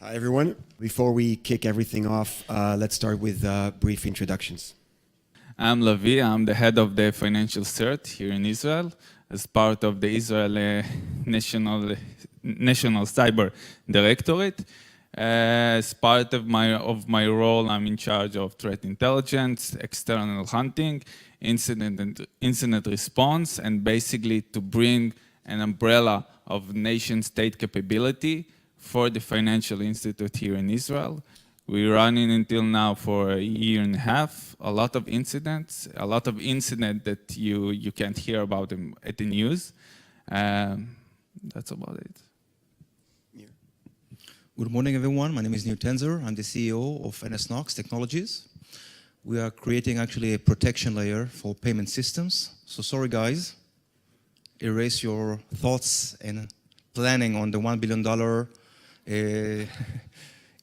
Hi, everyone. Before we kick everything off, let's start with brief introductions. I'm Lavi. I'm the head of the financial cert here in Israel as part of the Israel National Cyber Directorate. As part of my role, I'm in charge of threat intelligence, external hunting, incident response, and basically to bring an umbrella of nation-state capability for the financial institute here in Israel. We're running until now for a year and a half. A lot of incidents that you can't hear about them at the news. That's about it. Yeah. Good morning, everyone. My name is Nir Tenzer. I'm the CEO of NSNox Technologies. We are creating actually a protection layer for payment systems. So sorry, guys. Erase your thoughts and planning on the $1 billion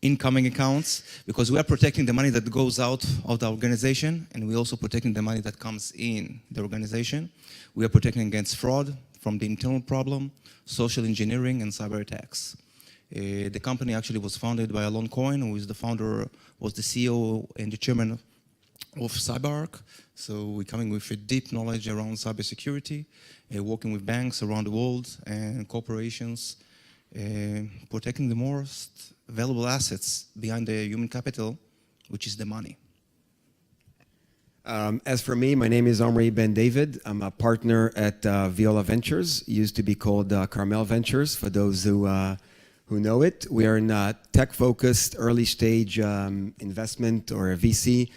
incoming accounts, because we are protecting the money that goes out of the organization, and we're also protecting the money that comes in the organization. We are protecting against fraud from the internal problem, social engineering, and cyber attacks. The company actually was founded by Alon Cohen, who is the founder, was the CEO and the chairman of CyberArk. So we're coming with a deep knowledge around cybersecurity, working with banks around the world and corporations, protecting the most valuable assets behind the human capital, which is the money. As for me, my name is Omri Ben David. I'm a partner at Viola Ventures, used to be called Carmel Ventures, for those who know it. We are a tech-focused, early-stage investment or a VC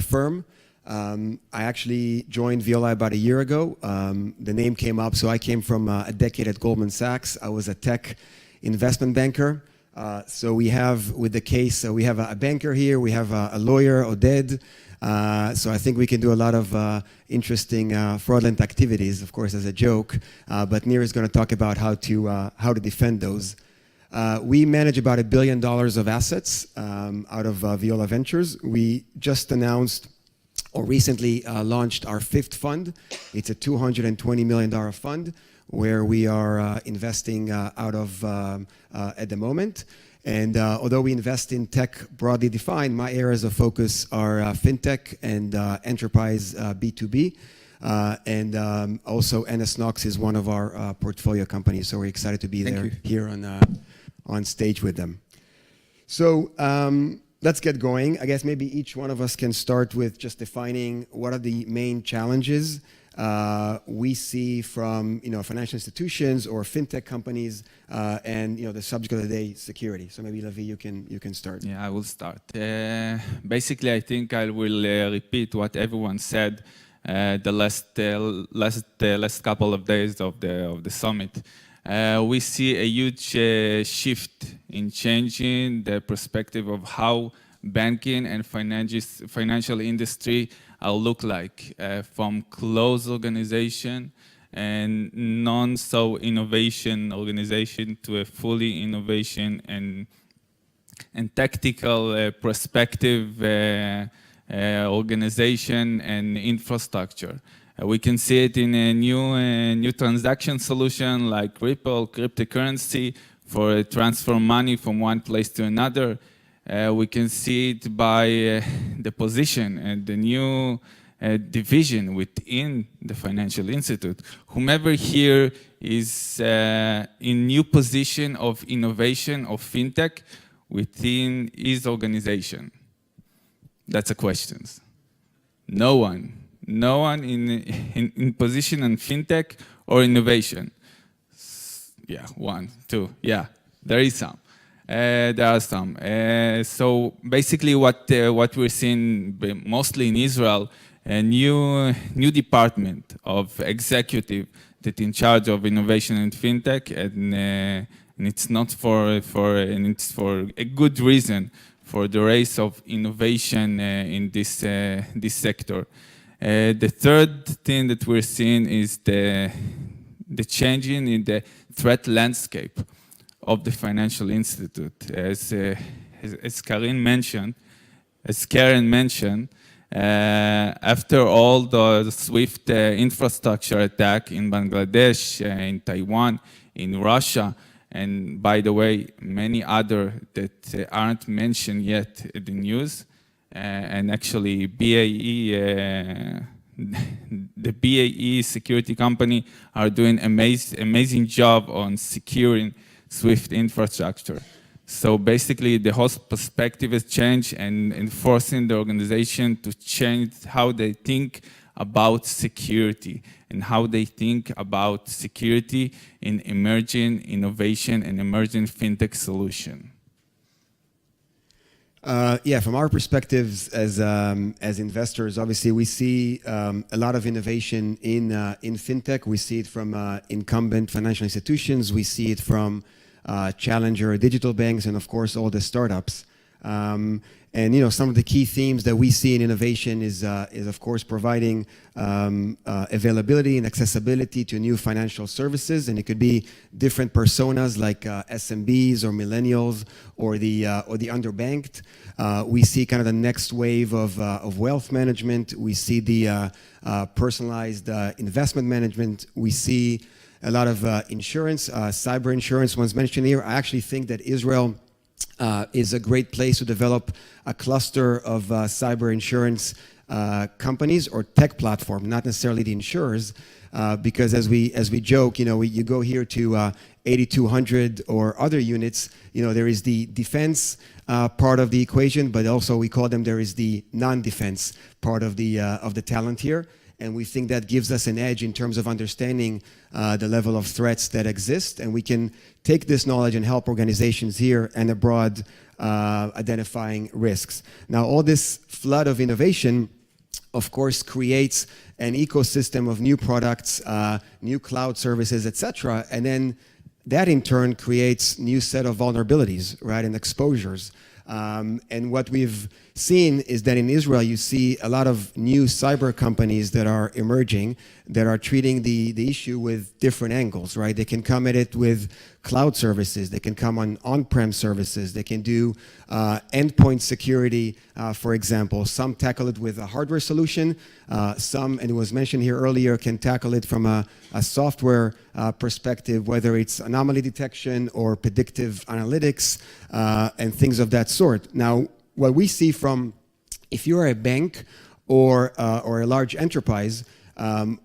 firm. I actually joined Viola about a year ago. The name came up, so I came from a decade at Goldman Sachs. I was a tech investment banker. So we have, with the case, we have a banker here, we have a lawyer, Oded. So I think we can do a lot of interesting fraudulent activities, of course, as a joke. But Nir is going to talk about how to defend those. We manage about $1 billion of assets out of Viola Ventures. We just announced or recently launched our 5th fund. It's a $220 million fund where we are investing out of at the moment. And although we invest in tech broadly defined, my areas of focus are fintech and enterprise B2B. And also NSNox is one of our portfolio companies. So we're excited to be here on stage with them. So let's get going. I guess maybe each one of us can start with just defining what are the main challenges we see from financial institutions or fintech companies, and the subject of the day, security. So maybe Lavi, you can start. Yeah, I will start. Basically, I think I will repeat what everyone said the last couple of days of the summit. We see a huge shift in changing the perspective of how banking and financial industry look like, from closed organization and non-so innovation organization to a fully innovation and tactical perspective organization and infrastructure. We can see it in a new transaction solution like Ripple, cryptocurrency for transfer money from one place to another. We can see it by the position and the new division within the financial institute. Whomever here is in new position of innovation of fintech within his organization. That's a question. No one in position in fintech or innovation. Yeah, 1, 2, yeah, there is some. There are some. So basically what we're seeing mostly in Israel, a new department of executive that in charge of innovation and fintech, and it's not and it's for a good reason for the race of innovation in this sector. The third thing that we're seeing is the changing in the threat landscape of the financial institute. As Karen mentioned, after all the swift infrastructure attack in Bangladesh, in Taiwan, in Russia, and by the way, many other that aren't mentioned yet in the news. And actually, BAE, the BAE security company are doing amazing job on securing Swift infrastructure. So basically, the whole perspective has changed and enforcing the organization to change how they think about security and how they think about security in emerging innovation and emerging fintech solution. Yeah, from our perspectives as investors, obviously we see a lot of innovation in fintech. We see it from incumbent financial institutions. We see it from challenger digital banks, and of course all the startups. And some of the key themes that we see in innovation is of course providing availability and accessibility to new financial services, and it could be different personas like SMBs or millennials or the underbanked. We see kind of the next wave of wealth management. We see the personalized investment management. We see a lot of insurance, cyber insurance was mentioned here. I actually think that Israel is a great place to develop a cluster of cyber insurance companies or tech platform, not necessarily the insurers, because as we joke, you go here to 8200 or other units, there is the defense part of the equation, but also we call them there is the non-defense part of the talent here. And we think that gives us an edge in terms of understanding the level of threats that exist. And we can take this knowledge and help organizations here and abroad identifying risks. Now, all this flood of innovation, of course, creates an ecosystem of new products, new cloud services, etc. And then that in turn creates new set of vulnerabilities, right, and exposures. And what we've seen is that in Israel, you see a lot of new cyber companies that are emerging that are treating the issue with different angles, right? They can come at it with cloud services. They can come on-prem services. They can do endpoint security, for example. Some tackle it with a hardware solution. Some, and it was mentioned here earlier, can tackle it from a software perspective, whether it's anomaly detection or predictive analytics and things of that sort. Now, what we see from, if you're a bank or a large enterprise,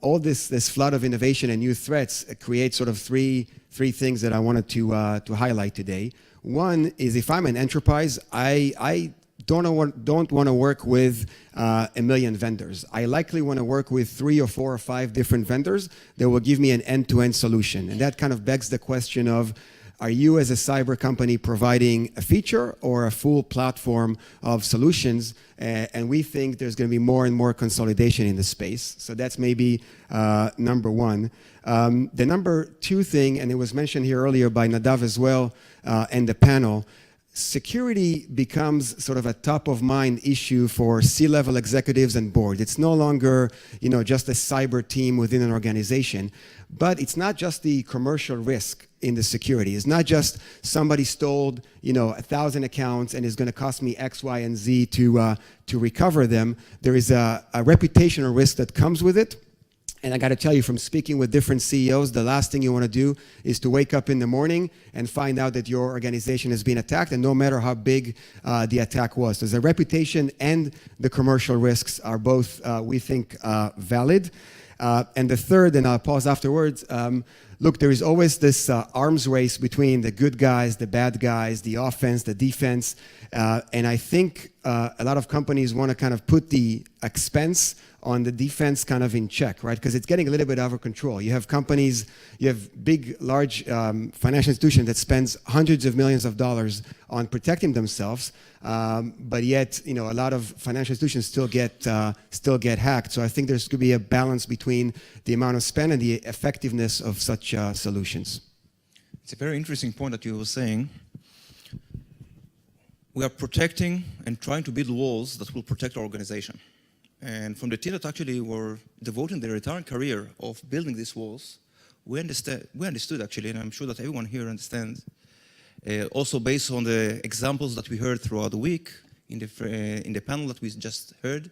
all this flood of innovation and new threats create sort of three things that I wanted to highlight today. One is, if I'm an enterprise, I don't want to work with a million vendors. I likely want to work with 3 or 4 or 5 different vendors that will give me an end-to-end solution. And that kind of begs the question of, are you as a cyber company providing a feature or a full platform of solutions? And we think there's going to be more and more consolidation in the space. So that's maybe number one. The number 2 thing, and it was mentioned here earlier by Nadav as well, and the panel, security becomes sort of a top-of-mind issue for C-level executives and boards. It's no longer, just a cyber team within an organization. But it's not just the commercial risk in the security. It's not just somebody stole, 1,000 accounts and is going to cost me X, Y, and Z to recover them. There is a reputational risk that comes with it. And I got to tell you, from speaking with different CEOs, the last thing you want to do is to wake up in the morning and find out that your organization has been attacked, and no matter how big the attack was. So the reputation and the commercial risks are both, we think, valid. And the third, and I'll pause afterwards, look, there is always this arms race between the good guys, the bad guys, the offense, the defense. And I think a lot of companies want to kind of put the expense on the defense kind of in check, right? Because it's getting a little bit out of control. You have companies, you have big, large financial institutions that spends hundreds of millions of dollars on protecting themselves, but yet, a lot of financial institutions still get hacked. So I think there's going to be a balance between the amount of spend and the effectiveness of such solutions. It's a very interesting point that you were saying. We are protecting and trying to build walls that will protect our organization. And from the team that actually were devoting their entire career of building these walls, we understood actually, and I'm sure that everyone here understands, also based on the examples that we heard throughout the week in the panel that we just heard,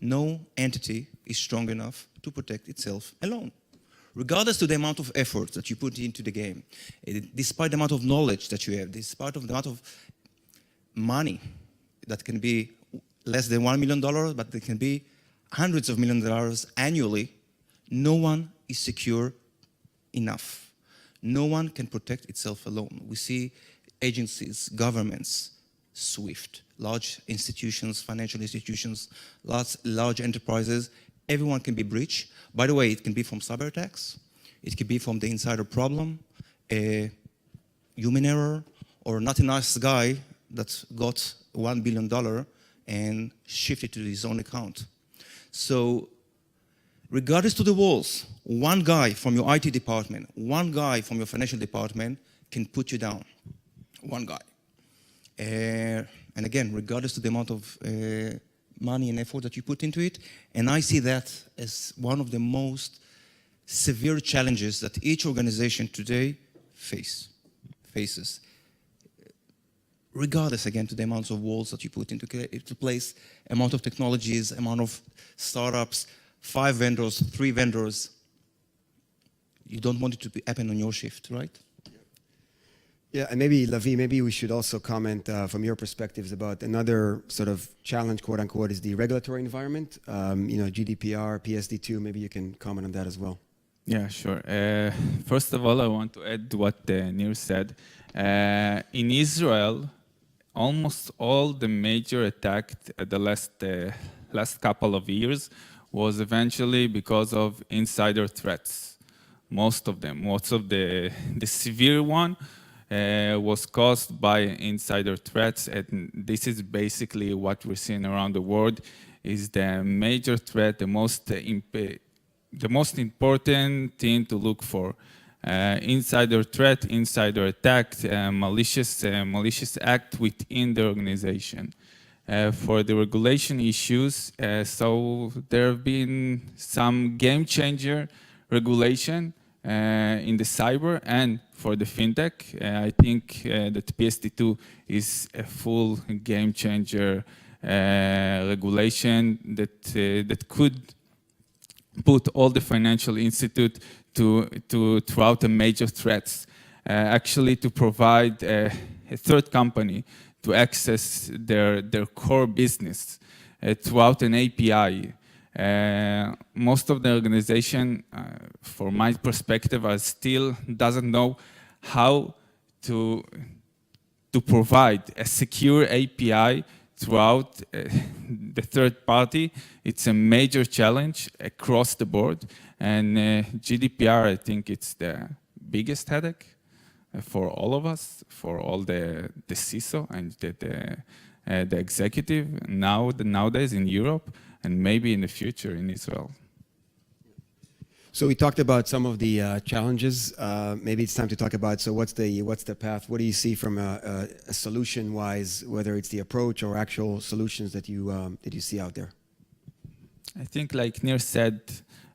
no entity is strong enough to protect itself alone. regardless to the amount of effort that you put into the game, despite the amount of knowledge that you have, despite of the amount of money that can be less than $1 million, but they can be hundreds of millions of dollars annually, no one is secure enough. No one can protect itself alone. We see agencies, governments, SWIFT, large institutions, financial institutions, large enterprises, everyone can be breached. By the way, it can be from cyber attacks, it can be from the insider problem, a human error, or not a nice guy that got $1 billion and shifted to his own account. So regardless to the walls, one guy from your IT department, one guy from your financial department can put you down. One guy. And again, regardless to the amount of money and effort that you put into it, and I see that as one of the most severe challenges that each organization today faces. Regardless, again, to the amounts of walls that you put into place, amount of technologies, amount of startups, 5 vendors, 3 vendors, you don't want it to happen on your shift, right? Yeah, and maybe, Lavi, maybe we should also comment from your perspectives about another sort of challenge, quote unquote, is the regulatory environment. GDPR, PSD2, maybe you can comment on that as well. Yeah, sure. First of all, I want to add what Nir said. In Israel, almost all the major attacks at the last couple of years was eventually because of insider threats. Most of them. Most of the severe one was caused by insider threats, and this is basically what we're seeing around the world. Is the major threat, the most important thing to look for. Insider threat, insider attack, malicious act within the organization. For the regulation issues, so there have been some game changer regulation in the cyber and for the fintech. I think that PSD2 is a full game changer regulation that could put all the financial institute to throughout the major threats, actually to provide a third company to access their core business throughout an API. Most of the organization, from my perspective, still doesn't know how to provide a secure API throughout the third party. It's a major challenge across the board, and GDPR, I think it's the biggest headache for all of us, for all the CISO and the executive nowadays in Europe, and maybe in the future in Israel. So we talked about some of the challenges. Maybe it's time to talk about, so what's the path? What do you see from a solution-wise, whether it's the approach or actual solutions that you see out there? I think, like Nir said,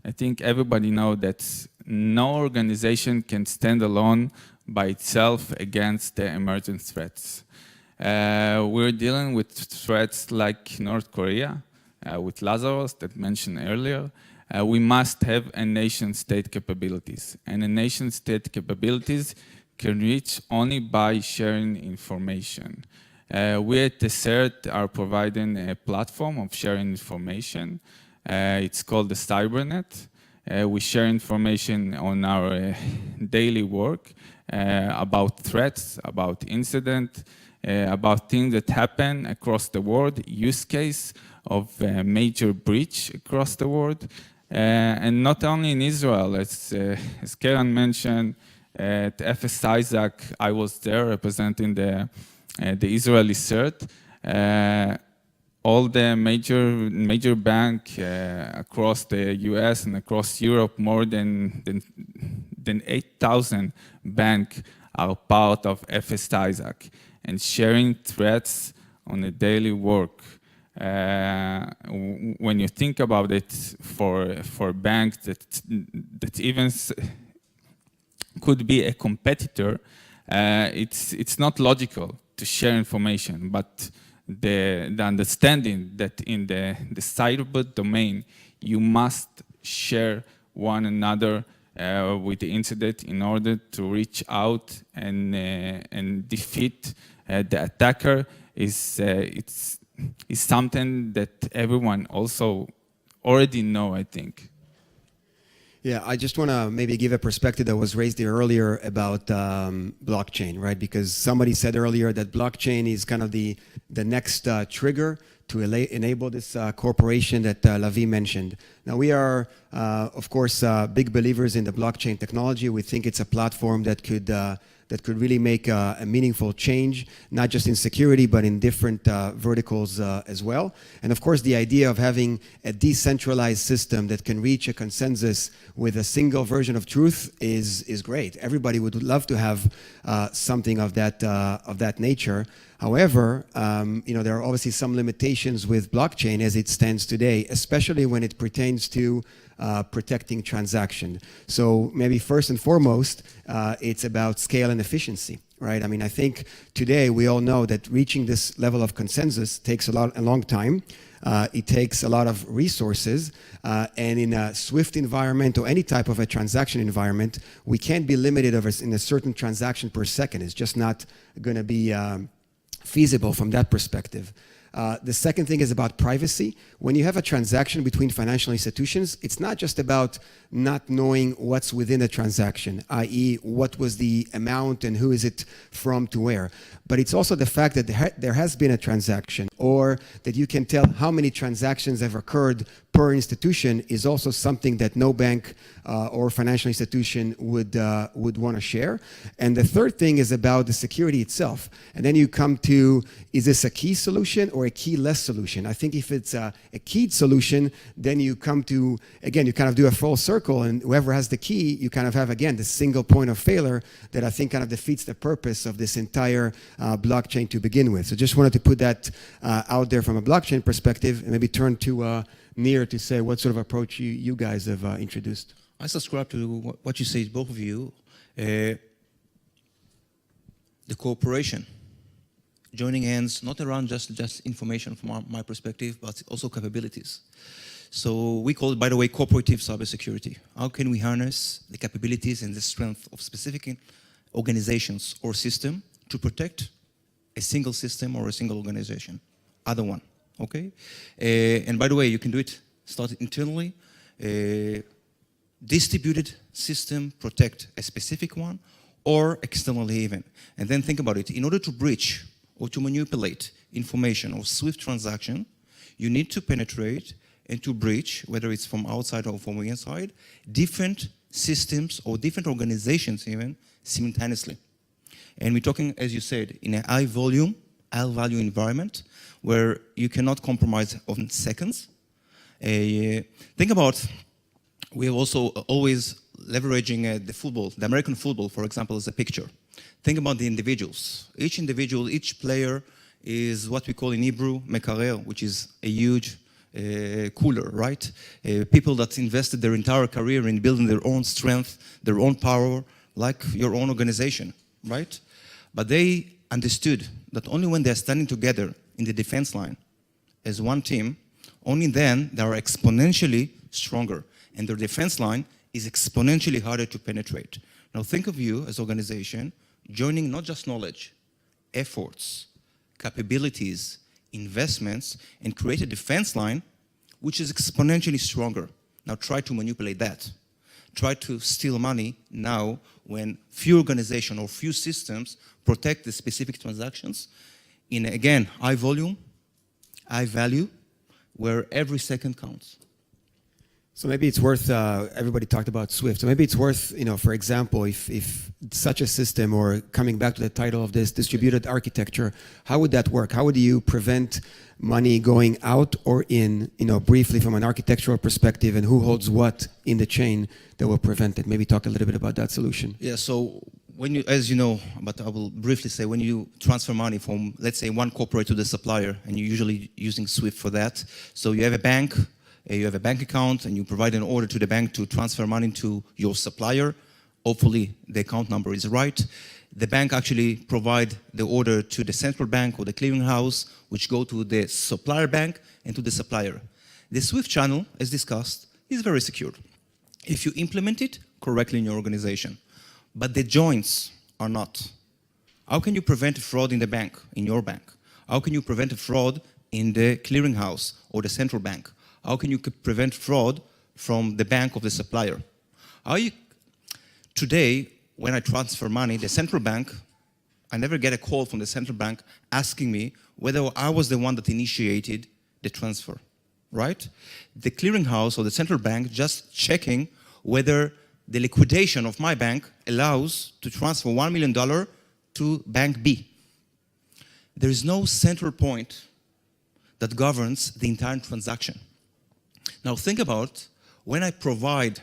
I think everybody knows that no organization can stand alone by itself against the emergent threats. We're dealing with threats like North Korea, with Lazarus that mentioned earlier. We must have a nation-state capabilities, and a nation-state capabilities can reach only by sharing information. We at the CERT are providing a platform of sharing information. It's called the CyberNet. We share information on our daily work about threats, about incidents, about things that happen across the world, use case of a major breach across the world. And not only in Israel, as Karen mentioned, at FS Isaac, I was there representing the Israeli CERT. All the major bank across the US and across Europe, more than 8,000 banks are part of FS Isaac and sharing threats on a daily work. When you think about it, for banks that even could be a competitor, it's not logical to share information, but the understanding that in the cyber domain you must share one another with the incident in order to reach out and defeat the attacker is something that everyone also already know, I think. Yeah, I just want to maybe give a perspective that was raised here earlier about blockchain, right? Because somebody said earlier that blockchain is kind of the next trigger to enable this corporation that Lavi mentioned. Now, we are, of course, big believers in the blockchain technology. We think it's a platform that could really make a meaningful change, not just in security, but in different verticals as well. And of course, the idea of having a decentralized system that can reach a consensus with a single version of truth is great. Everybody would love to have something of that nature. However, there are obviously some limitations with blockchain as it stands today, especially when it pertains to protecting transaction. So maybe first and foremost, it's about scale and efficiency, right? I mean, I think today we all know that reaching this level of consensus takes a long time. It takes a lot of resources, and in a SWIFT environment or any type of a transaction environment, we can't be limited in a certain transaction per second. It's just not going to be feasible from that perspective. The second thing is about privacy. When you have a transaction between financial institutions, it's not just about not knowing what's within the transaction, i.e. what was the amount and who is it from to where. But it's also the fact that there has been a transaction, or that you can tell how many transactions have occurred per institution is also something that no bank or financial institution would want to share. And the third thing is about the security itself. And then you come to, is this a key solution or a keyless solution? I think if it's a keyed solution, then you come to, again, you kind of do a full circle, and whoever has the key, you kind of have, again, the single point of failure that I think kind of defeats the purpose of this entire blockchain to begin with. So just wanted to put that out there from a blockchain perspective, and maybe turn to Nir to say what sort of approach you guys have introduced. I subscribe to what you said, both of you. The cooperation, joining hands, not around just information from my perspective, but also capabilities. So we call it, by the way, cooperative cybersecurity. How can we harness the capabilities and the strength of specific organizations or system to protect a single system or a single organization? Other one, okay? And by the way, you can do it, start internally. Distributed system protect a specific one, or externally even. And then think about it. In order to breach or to manipulate information or SWIFT transaction, you need to penetrate and to breach, whether it's from outside or from inside, different systems or different organizations even simultaneously. And we're talking, as you said, in a high volume, high value environment where you cannot compromise on seconds. Think about, we are also always leveraging the American football, for example, as a picture. Think about the individuals. Each individual, each player is what we call in Hebrew, mekarer, which is a huge cooler, right? People that invested their entire career in building their own strength, their own power, like your own organization, right? But they understood that only when they're standing together in the defense line as one team, only then they are exponentially stronger. And their defense line is exponentially harder to penetrate. Now think of you as an organization joining not just knowledge, efforts, capabilities, investments, and create a defense line which is exponentially stronger. Now try to manipulate that. Try to steal money now when few organizations or few systems protect the specific transactions in, again, high volume, high value, where every second counts. So maybe it's worth, everybody talked about SWIFT, so maybe it's worth, for example, if such a system, or coming back to the title of this, distributed architecture, how would that work? How would you prevent money going out or in, briefly from an architectural perspective, and who holds what in the chain that will prevent it? Maybe talk a little bit about that solution. Yeah, so when you, as you know, but I will briefly say, when you transfer money from, let's say, one corporate to the supplier, and you're usually using SWIFT for that, so you have a bank, you have a bank account, and you provide an order to the bank to transfer money to your supplier. Hopefully the account number is right. The bank actually provide the order to the central bank or the clearing house, which go to the supplier bank and to the supplier. The SWIFT channel, as discussed, is very secure. If you implement it correctly in your organization, but the joints are not. How can you prevent fraud in the bank, in your bank? How can you prevent a fraud in the clearinghouse or the central bank? How can you prevent fraud from the bank of the supplier? Today, when I transfer money, the central bank, I never get a call from the central bank asking me whether I was the one that initiated the transfer, right? The clearinghouse or the central bank just checking whether the liquidation of my bank allows to transfer $1 million to bank B. There is no central point that governs the entire transaction. Now think about when I provide,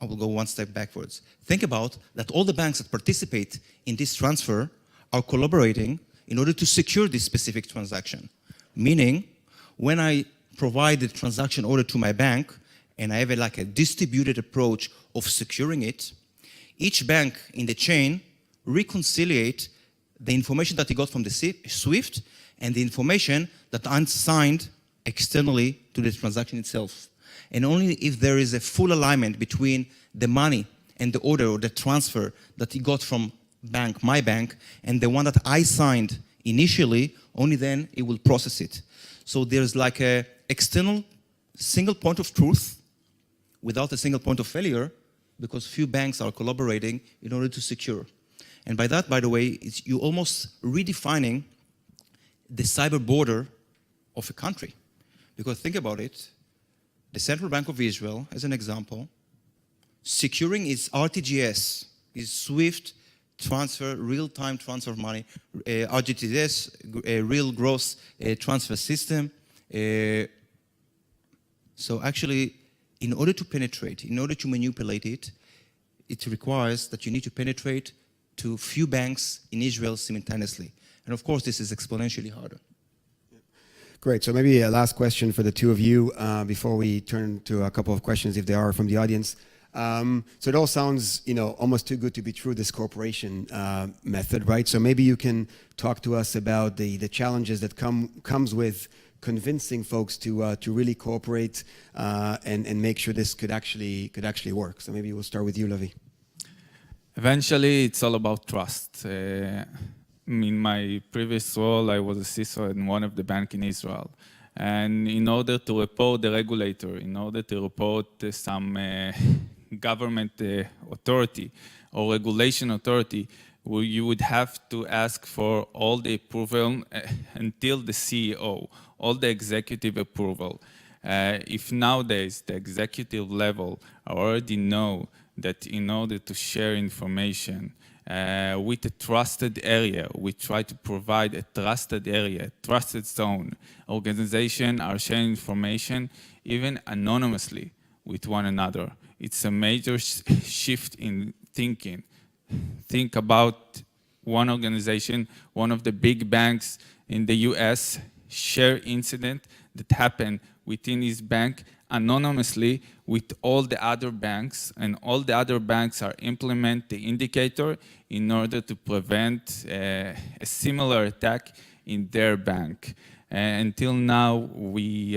I will go one step backwards. Think about that all the banks that participate in this transfer are collaborating in order to secure this specific transaction. Meaning, when I provide the transaction order to my bank and I have a distributed approach of securing it, each bank in the chain reconciliate the information that he got from the SWIFT and the information that I signed externally to the transaction itself. And only if there is a full alignment between the money and the order or the transfer that he got from bank, my bank, and the one that I signed initially, only then it will process it. So there's like a external single point of truth without a single point of failure because few banks are collaborating in order to secure. And by that, by the way, you're almost redefining the cyber border of a country. Because think about it, the Central Bank of Israel, as an example, securing its RTGS, its SWIFT transfer, real-time transfer of money, RTGS, real gross transfer system. So actually, in order to penetrate, in order to manipulate it, it requires that you need to penetrate to few banks in Israel simultaneously. And of course, this is exponentially harder. Great. So maybe a last question for the two of you before we turn to a couple of questions, if there are from the audience. So it all sounds, almost too good to be true, this cooperation method, right? So maybe you can talk to us about the challenges that comes with convincing folks to really cooperate and make sure this could actually work. So maybe we'll start with you, Levi. Eventually, it's all about trust. In my previous role, I was a CISO in one of the banks in Israel. And in order to report the regulator, in order to report some government authority or regulation authority, you would have to ask for all the approval until the CEO, all the executive approval. If nowadays the executive level already know that in order to share information with a trusted area, we try to provide a trusted area, trusted zone. Organizations are sharing information even anonymously with one another. It's a major shift in thinking. Think about one organization, one of the big banks in the US, share incident that happened within his bank anonymously with all the other banks, and all the other banks are implement the indicator in order to prevent a similar attack in their bank. Until now, we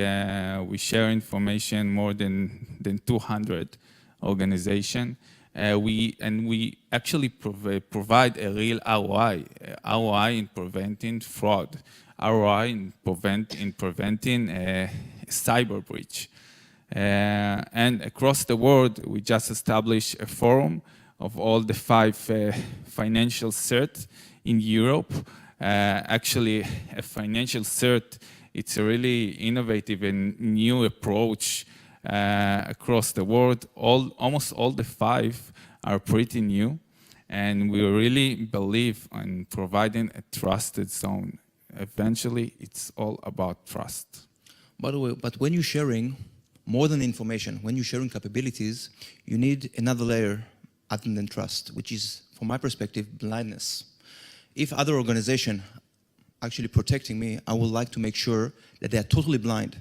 share information more than 200 organizations. We actually provide a real ROI in preventing fraud, ROI in preventing a cyber breach. And across the world, we just established a forum of all the 5 financial cert in Europe. Actually, a financial cert, it's a really innovative and new approach across the world. Almost all the 5 are pretty new, and we really believe in providing a trusted zone. Eventually, it's all about trust. By the way, but when you're sharing more than information, when you're sharing capabilities, you need another layer other than trust, which is, from my perspective, blindness. If other organizations actually protecting me, I would like to make sure that they are totally blind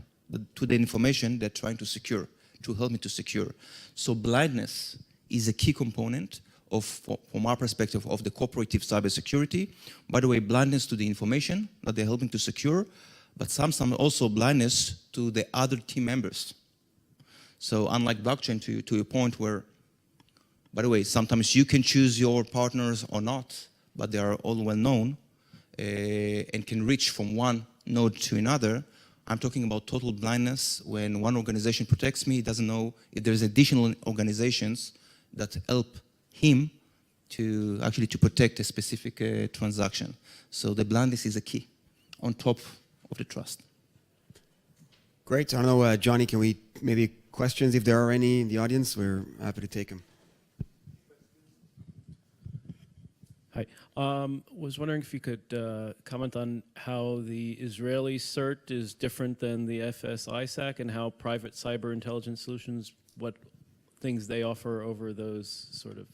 to the information they're trying to secure, to help me to secure. So blindness is a key component of, from our perspective, of the cooperative cybersecurity. By the way, blindness to the information that they're helping to secure, but some also blindness to the other team members. So unlike blockchain, to your point where By the way, sometimes you can choose your partners or not, but they are all well known and can reach from one node to another. I'm talking about total blindness. When one organization protects me, he doesn't know if there's additional organizations that help him to actually to protect a specific transaction. So the blindness is a key on top of the trust. Great. I don't know, Johnny, can we maybe questions, if there are any in the audience? We're happy to take them. Hi. Was wondering if you could comment on how the Israeli CERT is different than the FS-ISAC and how private cyber intelligence solutions, what things they offer over those sort of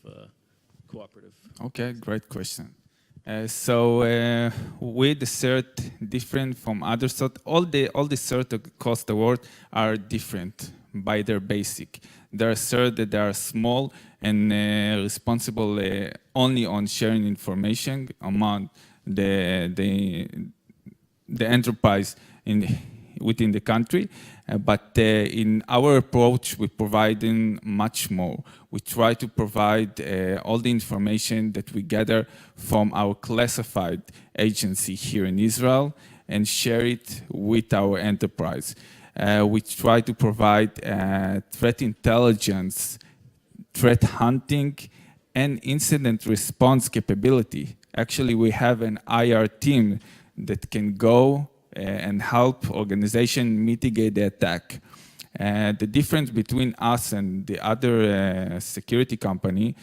cooperative. Okay, great question. With the CERT different from other CERT, all the CERT across the world are different by their basic. There are CERT that are small and responsible only on sharing information among the enterprise within the country. But in our approach, we provide much more. We try to provide all the information that we gather from our classified agency here in Israel and share it with our enterprise. We try to provide threat intelligence, threat hunting, and incident response capability. Actually, we have an IR team that can go and help organization mitigate the attack. The difference between us and the other security company,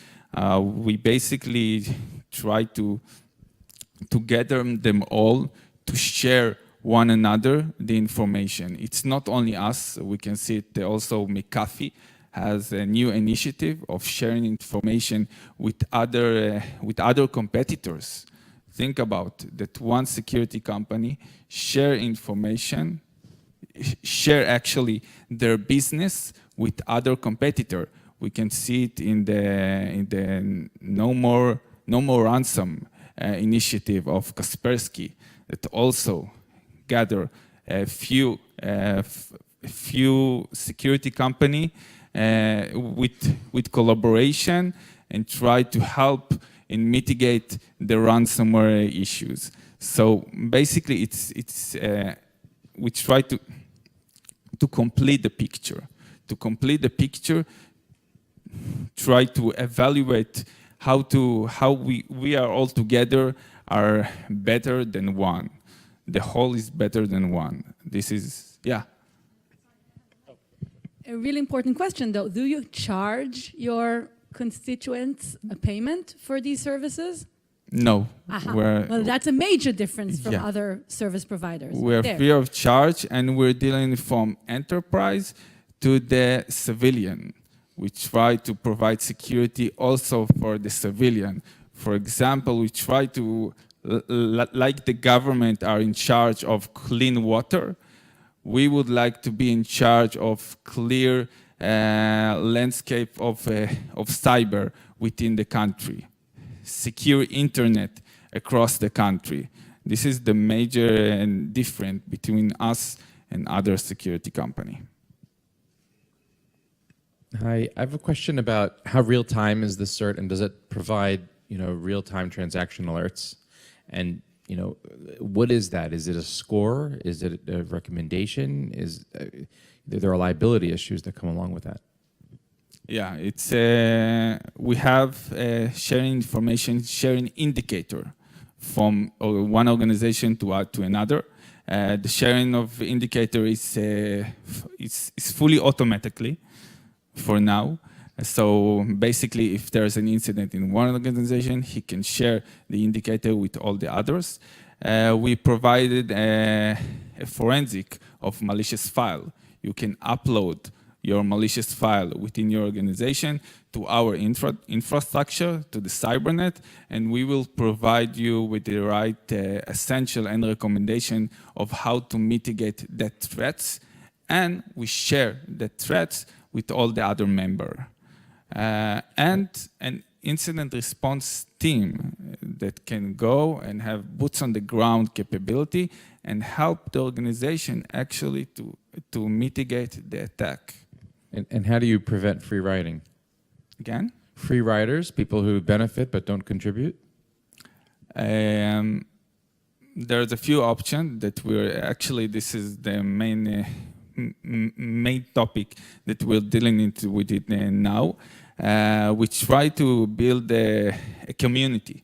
we basically try to gather them all to share one another the information. It's not only us, we can see it also McAfee has a new initiative of sharing information with other competitors. Think about that one security company share information, share actually their business with other competitor. We can see it in the No More Ransom initiative of Kaspersky that also gather a few security company with collaboration and try to help and mitigate the ransomware issues. So basically, we try to complete the picture. To complete the picture, try to evaluate how we are all together are better than one. The whole is better than one. This is, yeah. A really important question, though. Do you charge your constituents a payment for these services? No. Well, that's a major difference from Yeah. other service providers. We're free of charge, and we're dealing from enterprise to the civilian. We try to provide security also for the civilian. For example, we try to, like the government are in charge of clean water, we would like to be in charge of clear landscape of cyber within the country, secure internet across the country. This is the major difference between us and other security company. Hi, I have a question about how real-time is the CERT, and does it provide, real-time transaction alerts? And, what is that? Is it a score? Is it a recommendation? There are liability issues that come along with that. Yeah, it's we have sharing information, sharing indicator from one organization to another. The sharing of indicator is fully automatically for now. So basically, if there's an incident in one organization, he can share the indicator with all the others. We provided a forensic of malicious file. You can upload your malicious file within your organization to our infrastructure, to the cybernet, and we will provide you with the right essential and recommendation of how to mitigate the threats, and we share the threats with all the other members. And an incident response team that can go and have boots on the ground capability and help the organization actually to mitigate the attack. And how do you prevent free riding? Again? free riders, people who benefit but don't contribute? There's a few options that we're actually, this is the main topic that we're dealing with it now. We try to build a community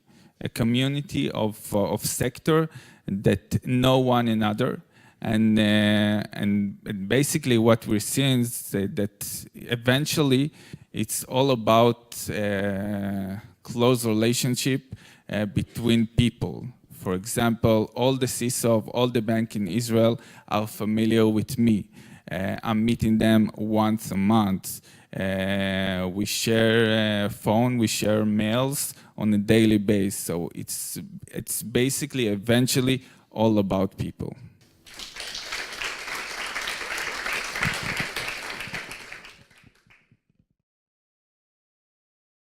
of sector that know one another. And basically what we're seeing is that eventually it's all about close relationship between people. For example, all the CISO of all the banks in Israel are familiar with me. I'm meeting them once a month. We share phone, we share mails on a daily basis. So it's basically eventually all about people.